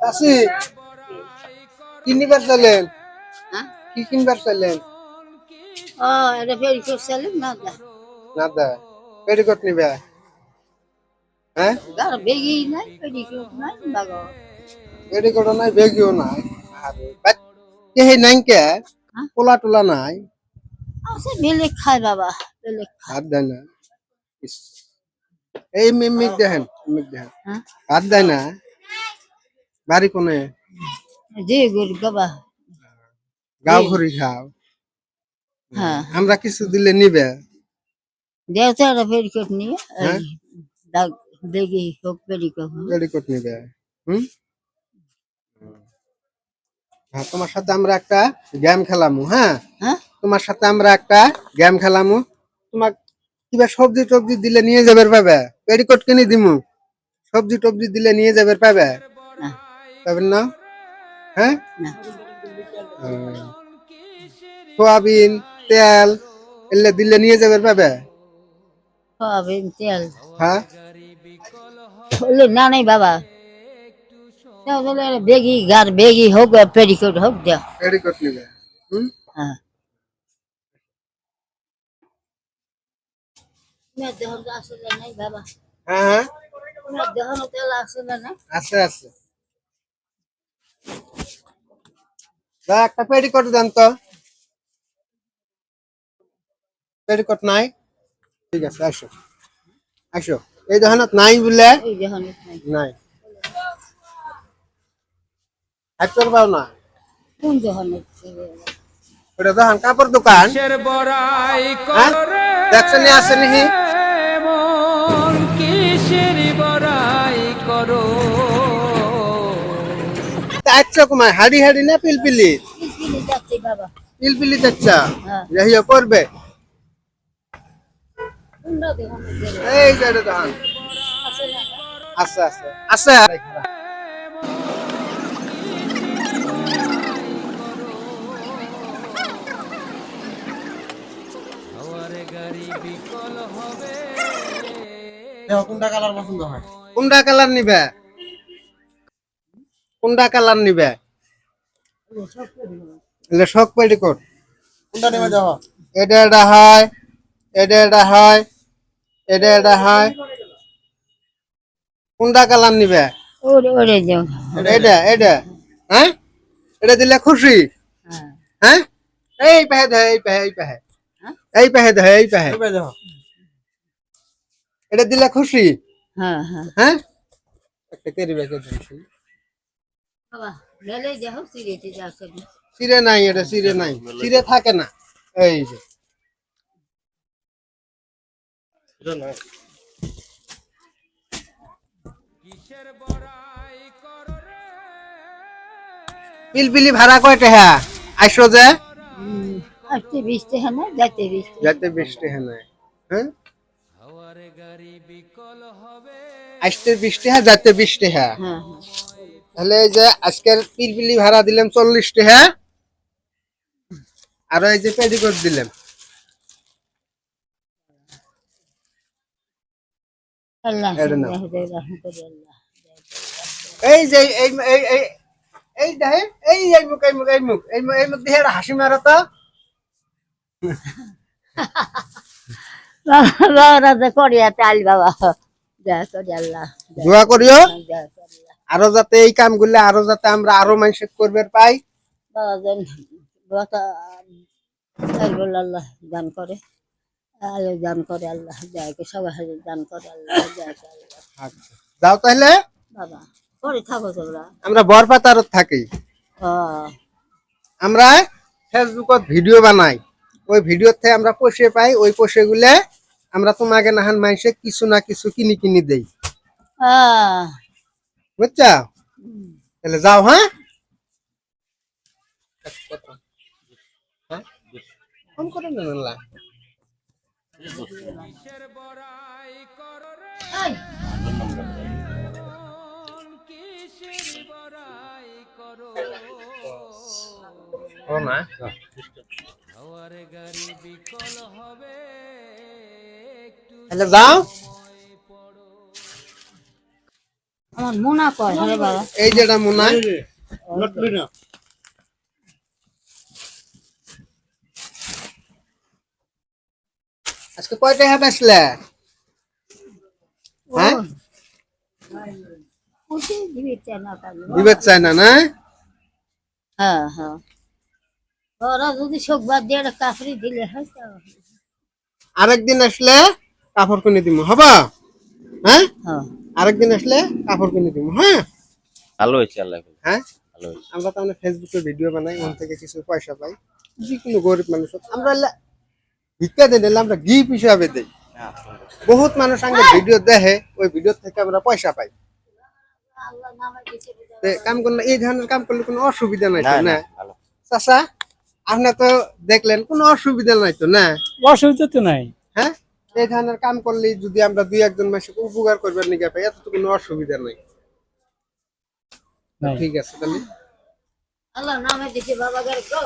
আসি কিনবার চলেন কি কিনবার চলেন এটা পেরিকোট চালে না দা না দা পেটিকোট নিবে হ্যাঁ গার বেগি নাই পেরিকোট নাই বাগো পেটিকোট নাই বেগিও নাই আরে বাট কে হে নাই কে পোলা টোলা নাই আছে বেলে খায় বাবা বেলে খায় হাত দেয় না ইস, এই মিমিক দেখেন হ্যাঁ হাত দেয় না বাড়ি কোনে যে গরি বাবা গাও ঘুরি খাও হ্যাঁ আমরা কিছু দিলে নিবে দেওতা একটা পেরিকোট নিয়ে হ্যাঁ দাগ বেগি হোক পেরিকোট হোক পেটিকোট নিবে হুম হ্যাঁ তোমার সাথে আমরা একটা গেম খেলামু হ্যাঁ হ্যাঁ তোমার সাথে আমরা একটা গেম খেলামু তোমার কিবা সবজি টবজি দিলে নিয়ে যাবে পাবে পেটিকোট কিনে দিমু সবজি টবজি দিলে নিয়ে যাবে পাবে না পাবেন না হ্যাঁ না সোয়াবিন তেল এলে দিলে নিয়ে যাবে পাবে সয়াবিন তেল হ্যাঁ বললে না নাই বাবা দাও তাহলে বেগি গার বেগি হোক পেরিকোট হোক দাও পেটিকোট নিবে হুম হ্যাঁ না দেহন আসলে নাই বাবা হ্যাঁ হ্যাঁ না দেহন তেল আসলে নাই আছে আছে যা একটা পেটিকোট দেন তো পেটিকোট নাই ঠিক আছে আসো আসো এই দোকানত নাই বলে ওই দেহন নাই নাই হাইপার পাও না কোন দেহন ওটা দোকান কাপড় দোকান হ্যাঁ দেখছেন আছে নাকি আচ্ছা কুমার হাড়ি হাড়ি না পিলপিলি পিলপিলি যাচ্ছে বাবা পিলপিলি আচ্ছা হ্যাঁ যাইয়া করবে কোনটা দেহন এই যে এটা দোকান আছে না আছে আছে আছে কোনটা কালার পছন্দ হয়? কোনটা কালার নিবে কোনটা কালার নিবে এলে শক পেটিকোট কোনটা নেবে দেখো? এটা এটা হয় এটা এটা হয় এটা এটা হয় কোনটা কালার নিবে ওরে ওরে যাও এটা এটা হ্যাঁ এটা দিলে খুশি হ্যাঁ হ্যাঁ এই পাহে দে এই পাহে এই পাহে হ্যাঁ? এই পাহে দে এই পাহে নেবে দেখো। এটা দিলে খুশি হ্যাঁ হ্যাঁ হ্যাঁ একটা কেরি ব্যাগে দিছি বাবা মেলে যাও সিরিতে যাচ্ছে সিরে নাই এটা সিরে নাই সিরে থাকে না এই যে এটা না। পিলপিলি ভাড়া কয়টা হ্যাঁ আইসো যে আসতে বৃষ্টি হ্যাঁ না যাইতে বৃষ্টি যাতে বৃষ্টি হ্যাঁ নাই হ্যাঁ আসতে বৃষ্টি হ্যাঁ যাতে বৃষ্টি হ্যাঁ হ্যাঁ হ্যাঁ তাহলে এই যে আজকের পিলপিলি ভাড়া দিলাম 40 টাকা আর এই যে পেডিকোট দিলাম আল্লাহ এটা নাও। আল্লাহ এই যে এই এই এই এই দেখে এই এই মুখ এই মুখ এই মুখ এই মুখ এই মুখ দিয়ে একটা হাসি মারো তো বাবা রাজা করিয়া চাল বাবা যা করি আল্লাহ দোয়া করিও যা করি আরো যাতে এই কামগুলো আরো যাতে আমরা আরো মানুষ করবে পাই বাবা যেন বাবা আল্লাহ দান করে আল্লাহ দান করে আল্লাহ যায় সবাই দান করে আল্লাহ যায় আল্লাহ আচ্ছা যাও তাহলে বাবা পরে থাকো তোমরা আমরা বরপাতারত থাকি হ্যাঁ আমরা ফেসবুকত ভিডিও বানাই ওই ভিডিওতে আমরা পয়সা পাই ওই পয়সাগুলো আমরা তোমাকে নাহান মানুষে কিছু না কিছু কিনি কিনি দেই হ্যাঁ বুঝছা তাহলে যাও হ্যাঁ ফোন করে নেন না ও না তাহলে যাও আমার মোনা কয় হরে বাবা এই যেটা মোনা লটলি না আজকে কয় টাকা বেচলে হ্যাঁ ওকে দিবে চানা পাবে দিবে চাই না না হ্যাঁ হ্যাঁ ওরা যদি শোকবার দিয়ে একটা কাফরি দিলে হয় তো। আরেকদিন আসলে কাপড় কিনে দিব হবা হ্যাঁ হ্যাঁ আরেকদিন আসলে কাপড় কিনে দিব হ্যাঁ ভালো হয়েছে আল্লাহ হ্যাঁ ভালো হয়েছে আমরা তো আমরা ফেসবুকে ভিডিও বানাই ওখান থেকে কিছু পয়সা পাই যে কোনো গরিব মানুষ হোক, আমরা ভিক্ষা দিই না, আমরা গিফট হিসাবে দেই বহুত মানুষ আগে ভিডিও দেখে ওই ভিডিও থেকে আমরা পয়সা পাই তে কাম করলে এই ধরনের কাম করলে কোনো অসুবিধা নাই তো না ভালো চাচা আপনি তো দেখলেন কোনো অসুবিধা নাই তো না অসুবিধা তো নাই হ্যাঁ এই ধরনের কাম করলে যদি আমরা দুই একজন মানুষকে উপকার করবার নিকে পাই এত তো কোনো অসুবিধা নাই নাই। ঠিক আছে তাহলে আল্লাহ নামে দিছে বাবা গারে গো